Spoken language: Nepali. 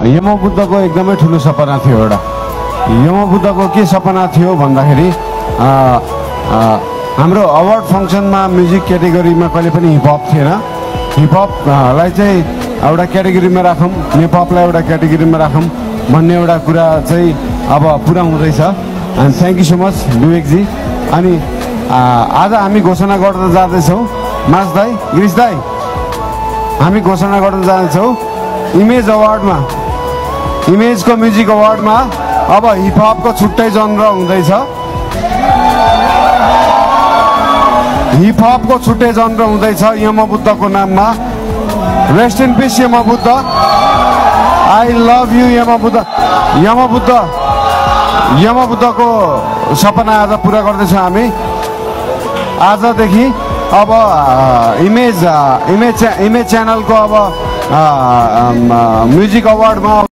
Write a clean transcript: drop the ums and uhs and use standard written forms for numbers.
यमबुद्धको एकदमै ठुलो सपना थियो एउटा। यमबुद्धको के सपना थियो भन्दाखेरि हाम्रो अवार्ड फङ्सनमा म्युजिक क्याटेगोरीमा कहिले पनि हिपहप थिएन। हिपहपलाई चाहिँ एउटा क्याटेगोरीमा राखौँ, नेपपलाई एउटा क्याटेगोरीमा राखौँ भन्ने एउटा कुरा चाहिँ अब पुरा हुँदैछ। And thank you so much Vivekji. अनि आज हामी घोषणा गर्न जाँदैछौँ, मास दाई, गिरिश दाई, हामी घोषणा गर्न जाँदैछौँ इमेज अवार्डमा, इमेजको म्युजिक अवार्डमा अब हिपहपको छुट्टै जनर हुँदैछ। हिपहपको छुट्टै जनर हुँदैछ यमबुद्धको नाममा। Rest in peace Yambuddha, I love you Yambuddha. यमबुद्धको सपना आज पुरा गर्दैछौँ हामी। आजदेखि अब इमेज च्यानलको अब म्युजिक अवार्डमा